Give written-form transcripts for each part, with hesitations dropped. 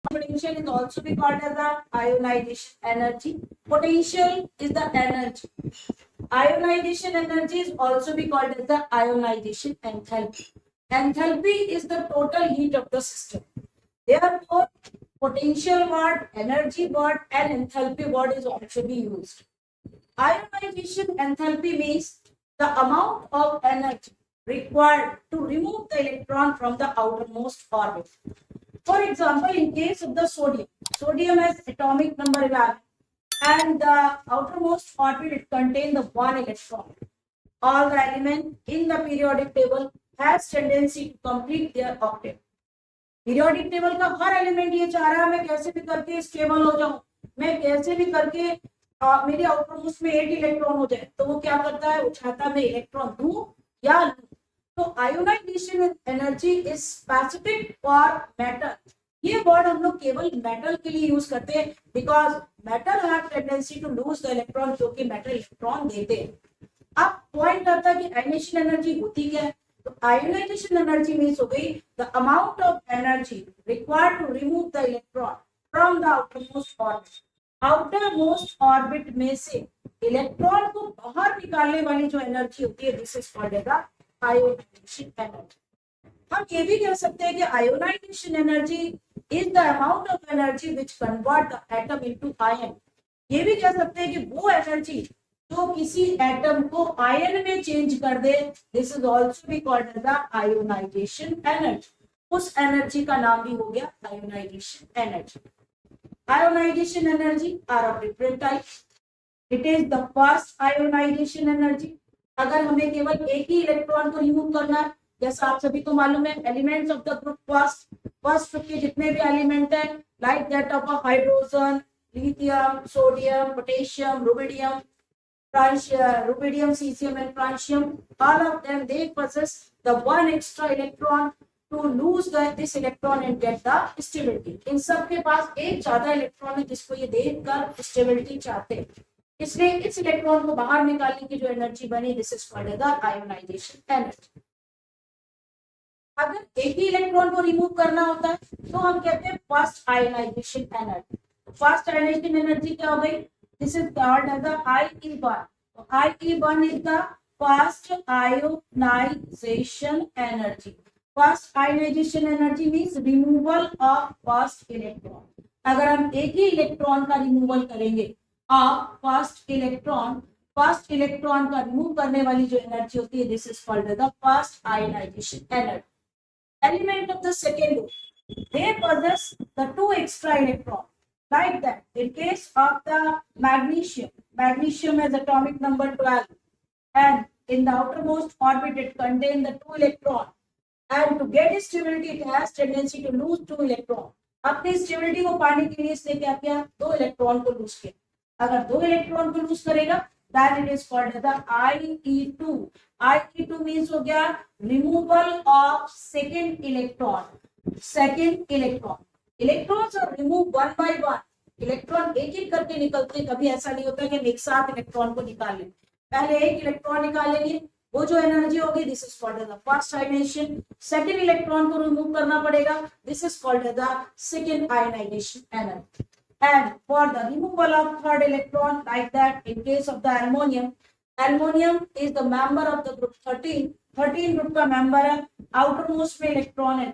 Potential is also be called as the ionization energy. Potential is the energy. Ionization energy is also be called as the ionization enthalpy. Enthalpy is the total heat of the system. Therefore, potential word, energy word, and enthalpy word is also be used. Ionization enthalpy means the amount of energy required to remove the electron from the outermost orbit. For example, in case of the sodium, sodium has atomic number 11 and the outermost orbit it contains the one electron. All the elements in the periodic table has tendency to complete their octet. Periodic table का हर element ये चाह रहा है मैं कैसे भी करके stable हो जाऊं, मैं कैसे भी करके मेरे आउटरमोस्ट में 8 इलेक्ट्रॉन हो जाए, तो वो क्या करता है, वो चाहता है मैं इलेक्ट्रॉन दूं या लूं. तो ionization energy is specific for metal. ये वर्ड हम लोग केवल मेटल के लिए यूज करते हैं because metal have tendency to lose the electron, क्योंकि मेटल इलेक्ट्रॉन देते हैं. अब पॉइंट आता है कि आयोनाइजेशन एनर्जी होती क्या है. तो आयोनाइजेशन एनर्जी मीन्स हो गई the amount of energy required to remove the electron from the outermost orbit. Outermost orbit में से इलेक्ट्रॉन को बाहर निकालने वाली जो एनर्जी होती है, this is called as ionization energy. हम ये भी कह सकते हैं कि ionization energy is the amount of energy which convert the atom into ion. ये भी कह सकते हैं कि वो एनर्जी जो किसी एटम को आयन में चेंज कर दे, this is also be called as the ionisation energy. उस एनर्जी का नाम भी हो गया ionisation energy. Ionisation energy are of different types. It is the first ionisation energy. अगर हमें केवल एक ही इलेक्ट्रॉन को रिमूव करना है, जैसा आप सभी को मालूम है elements of the group first group के जितने भी एलिमेंट है like that of hydrogen, lithium, sodium, potassium, rubidium, rubidium, cesium and francium, all of them they possess the one extra electron to lose this electron and get the stability. इन सब के पास एक ज्यादा electron है जिसको ये देखकर stability चाहते हैं, इसलिए इस इलेक्ट्रॉन को बाहर निकालने की जो एनर्जी बनी, this is called the ionisation energy. अगर एक ही इलेक्ट्रॉन को रिमूव करना होता है तो हम कहते हैं first ionisation energy. First ionisation energy क्या हो गई, this is called as the IE1. So IE1 is the first ionization energy. First ionization energy means removal of first electron. अगर हम एक ही इलेक्ट्रॉन का रिमूवल करेंगे ऑफ फर्स्ट इलेक्ट्रॉन का रिमूव करने वाली जो एनर्जी होती है, this is called the first ionisation energy. Element of the second group, they possess the two extra electrons. Like that, in case of the magnesium has atomic number 12 and in the outermost orbit it contains the 2 electron, and to get stability it has tendency to lose 2 electron. अपनी stability को पाने के लिए इसने क्या किया, 2 electron को loose किया. अगर 2 इलेक्ट्रॉन को लूज करेगा then it is called as the IE2. IE2 means हो गया removal of second electron. Electrons are remove one by one. Electron एक एक करके निकलते हैं, कभी ऐसा नहीं होता कि हम एक साथ इलेक्ट्रॉन को निकाल लें. पहले एक इलेक्ट्रॉन निकालेंगे, वो जो एनर्जी होगी this is called the first ionization. Second electron को रिमूव करना पड़ेगा, this is called the second ionization energy. And for the removal of third electron like that in case of the aluminium is the member of the group 13 group का member है. Outermost में electron है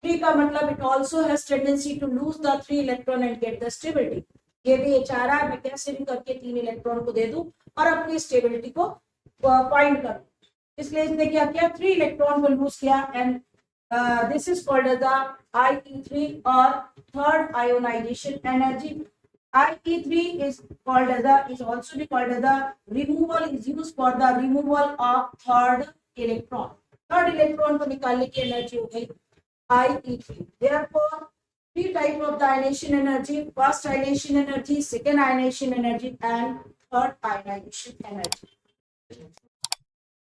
3 का मतलब it also has tendency to lose the 3 electron and get the stability. ये भी ये चाह रहा है मैं कैसे भी करके 3 इलेक्ट्रॉन को दे दूं और अपनी स्टेबिलिटी को फाइंड करूं. इसलिए इसने क्या किया, 3 इलेक्ट्रॉन को लूज किया and this is called the IE3 और third ionization energy. IE3 is also be called as the removal is used for the removal of third electron. Third electron को निकालने की एनर्जी हो गई IE3. Therefore, 3 types of the ionization energy: first ionization energy, second ionization energy, and third ionization energy.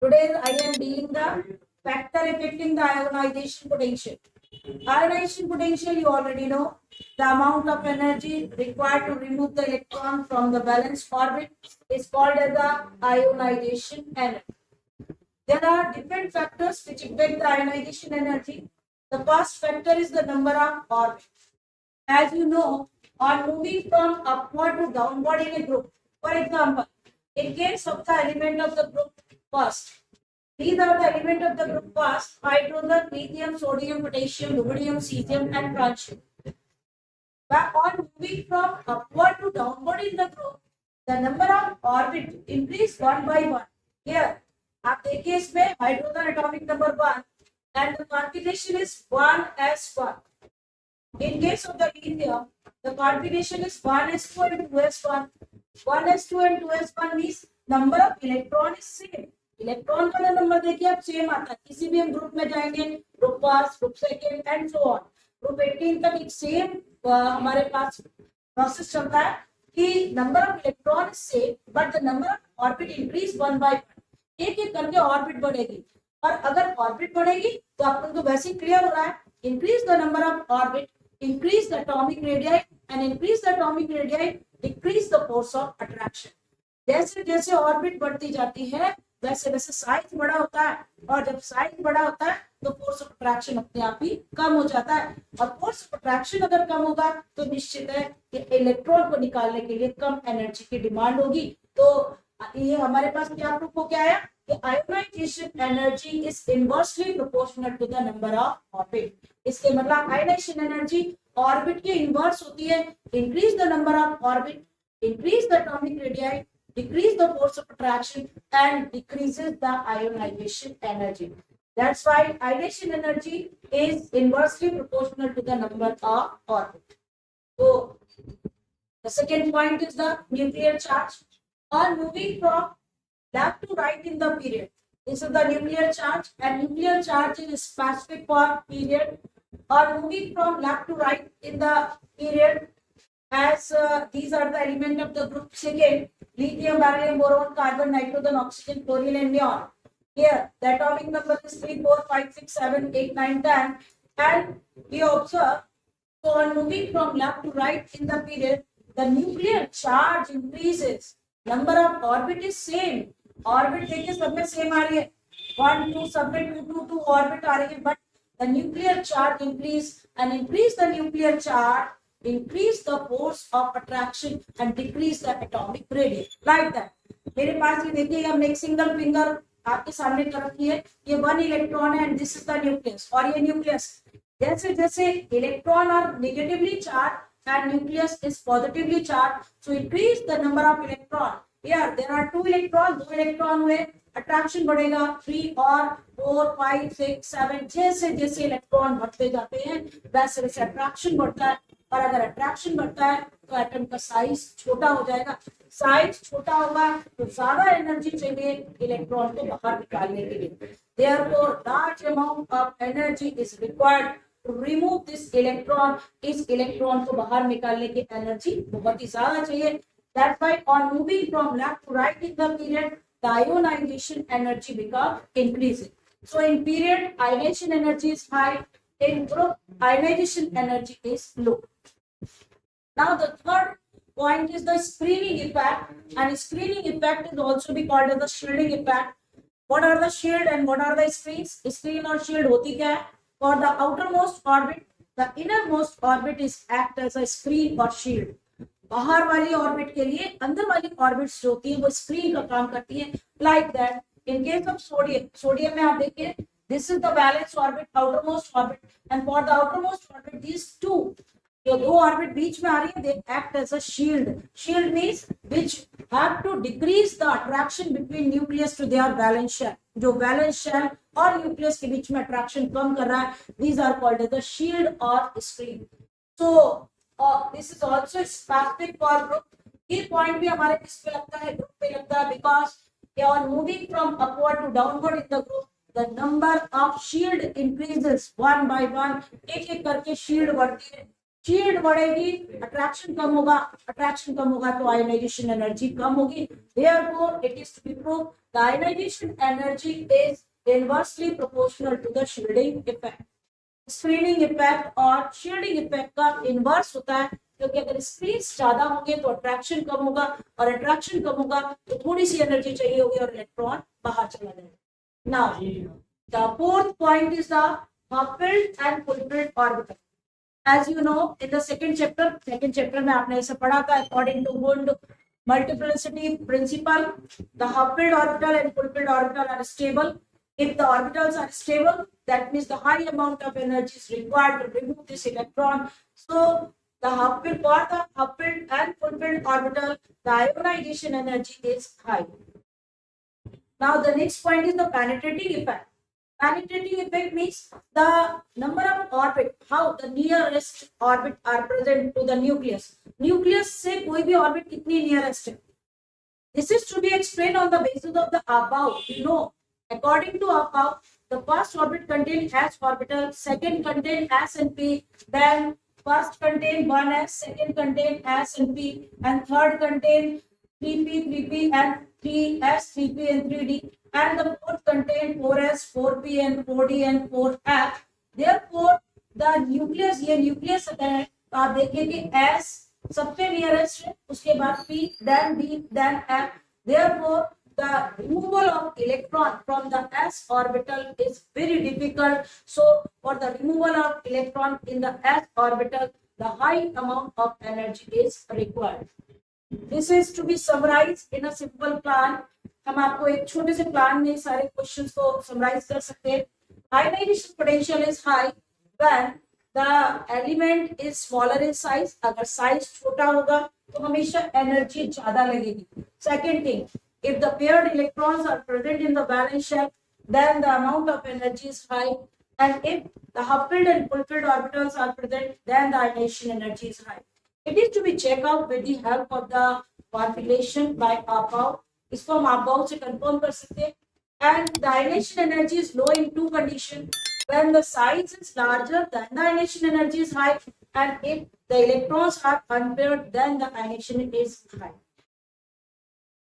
Today, I am dealing the factor affecting the ionization potential. Ionization potential, you already know, the amount of energy required to remove the electron from the valence orbit is called as the ionization energy. There are different factors which affect the ionization energy. The first factor is the number of orbits. as you know, on moving from upward to downward in a group. For example, in case of the element of the group first, these are the element of the group first: hydrogen, lithium, sodium, potassium, rubidium, cesium, and francium. But on moving from upward to downward in the group, the number of orbit increase one by one. Here, आप देखिए इसमें hydrogen atomic number 1 and the configuration is 1s1. In case of the lithium, the configuration is 1s2 and 2s1. 1s2 and 2s1 means number of electron is same. Electron का number देखिए आप same आता है, किसी भी हम group में जाएंगे, group first, group second and so on, group 18 तक एक सेम हमारे पास प्रोसेस चलता है कि number of electron same but the number of orbit increase one by one, एक एक करके ऑर्बिट बढ़ेगी। और अगर ऑर्बिट बढ़ेगी तो आप लोग तो वैसे ही क्लियर हो रहा है, increase the number of orbit, increase the atomic radii, and increase the atomic radii decrease the force of attraction. जैसे जैसे ऑर्बिट बढ़ती जाती है वैसे वैसे साइज बड़ा होता है, और जब साइज बड़ा होता है तो फोर्स ऑफ अट्रैक्शन अपने आप ही कम हो जाता है, और फोर्स ऑफ अट्रैक्शन अगर कम होगा तो निश्चित है कि इलेक्ट्रॉन को निकालने के लिए कम एनर्जी की डिमांड होगी। तो ये हमारे पास क्या प्रूफ हो क्या आया कि ionization energy is inversely proportional to the number of orbit. इसके मतलब आयोनाइजेशन एनर्जी ऑर्बिट के इनवर्स होती है, increase the number of orbit, increase the atomic radii, decrease the force of attraction, and decreases the ionization energy. That's why ionization energy is inversely proportional to the number of orbit. So the second point is the nuclear charge. On moving from left to right in the period, this is the nuclear charge, and nuclear charge is specific for period. Or moving from left to right in the period, as these are the element of the group second: lithium, beryllium, boron, carbon, nitrogen, oxygen, chlorine, and neon. Here the atomic number is 3, 4, 5, 6, 7, 8, 9, 10, and we observe, so on moving from left to right in the period, the nuclear charge increases, number of orbit is same, orbit देखिए सब में same आ रही है, 1 2 सब में 2 2 2 orbit आ रही है, but the nuclear charge increase, and increase the nuclear charge increase the force of attraction and decrease the atomic radius, like that. मेरे पास ये देखिए, हमने एक सिंगल फिंगर आपके सामने कर रखी है, ये 1 इलेक्ट्रॉन है and this is the nucleus, और ये न्यूक्लियस जैसे जैसे electron are negatively charge and nucleus is positively charge, so increase the number of electron. Here there are 2 electron, 2 electron हुए, अट्रैक्शन बढ़ेगा 3 और 4 5 6 7, जैसे जैसे इलेक्ट्रॉन बढ़ते जाते हैं वैसे वैसे अट्रैक्शन बढ़ता है, और अगर अट्रैक्शन बढ़ता है तो एटम का साइज छोटा हो जाएगा, साइज छोटा होगा तो ज्यादा एनर्जी चाहिए इलेक्ट्रॉन को बाहर निकालने के लिए, therefore large amount of energy is required to remove this electron, इस इलेक्ट्रॉन को बाहर निकालने की एनर्जी बहुत ही ज्यादा चाहिए। That's why on moving from left to right in the period, the ionization energy become increasing. So in period, ionization energy is high. In group, ionization energy is low. Now the third point is the screening effect, and screening effect is also be called as the shielding effect. What are the shield and what are the screens? Screen और shield होती क्या है? For the outermost orbit, the innermost orbit is act as a screen or shield. बाहर वाली orbit के लिए अंदर वाली ऑर्बिट्स जो होती है वो स्क्रीन का काम करती है, like that in case of sodium, sodium में आप देखिए this is the valence orbit, outermost orbit, and for the outermost orbit these two, जो दो ऑर्बिट बीच में आ रही है, they act as a shield. Shield means which have to decrease the attraction between nucleus to their valence shell, जो valence shell और nucleus के बीच में अट्रैक्शन कम कर रहा है, these are called as the shield और screen. So this is also specific for group. ये point भी हमारे किस पे लगता है, group पे लगता है, because they are moving from upward to downward in the group, the number of shield increases one by one, एक एक करके shield बढ़ती है, shield बढ़ेगी attraction कम होगा, attraction कम होगा तो ionization energy कम होगी, therefore it is to be proved the ionization energy is inversely proportional to the shielding effect. Screening effect और शील्डिंग इफेक्ट का इनवर्स होता है, क्योंकि अगर स्क्रीन्स ज्यादा होंगे तो अट्रैक्शन कम होगा, और अट्रैक्शन कम होगा तो थोड़ी सी एनर्जी चाहिए होगी और इलेक्ट्रॉन बाहर चला जाएगा. Now the fourth point is the half-filled and full-filled orbital. as you know in the second chapter में आपने ऐसे पढ़ा था, according to Wundt multiplicity principle, the half-filled orbital and full-filled orbital are stable. If the orbitals are stable, that means the high amount of energy is required to remove this electron. So the half-filled for the half-filled and full-filled orbital, the ionization energy is high. Now the next point is the penetrating effect. Penetrating effect means the number of orbit, how the nearest orbit are present to the nucleus. Nucleus से कोई भी orbit कितनी nearest है. This is to be explained on the basis of the above. You know, according to above, the first orbit contains S orbital, second contains S and P, then first contains 1s, second contains S and P, and third contains 3p, 3p, and 3s, 3p, and 3d, and the fourth contains 4s, 4p, and 4d, and 4f. Therefore, the nucleus, ये nucleus है, तो आप देखिए कि S सबसे nearest है, उसके बाद P, then D, then F. Therefore, the removal of electron from the S orbital is very difficult. So, for the removal of electron in the S orbital, the high amount of energy is required. This is to be summarized in a simple plan. हम आपको एक छोटे से plan में सारे questions को summarise कर सकते हैं. Ionization potential is high when the element is smaller in size. अगर size छोटा होगा तो हमेशा energy ज्यादा लगेगी. Second thing, if the paired electrons are present in the valence shell, then the amount of energy is high. And if the half-filled and full-filled orbitals are present, then the ionization energy is high. It is to be checked out with the help of the configuration by above. इसको हम above से confirm कर सकते हैं. And the ionization energy is low in two conditions. When the size is larger, then the ionization energy is high. And if the electrons are unpaired, then the ionization is high.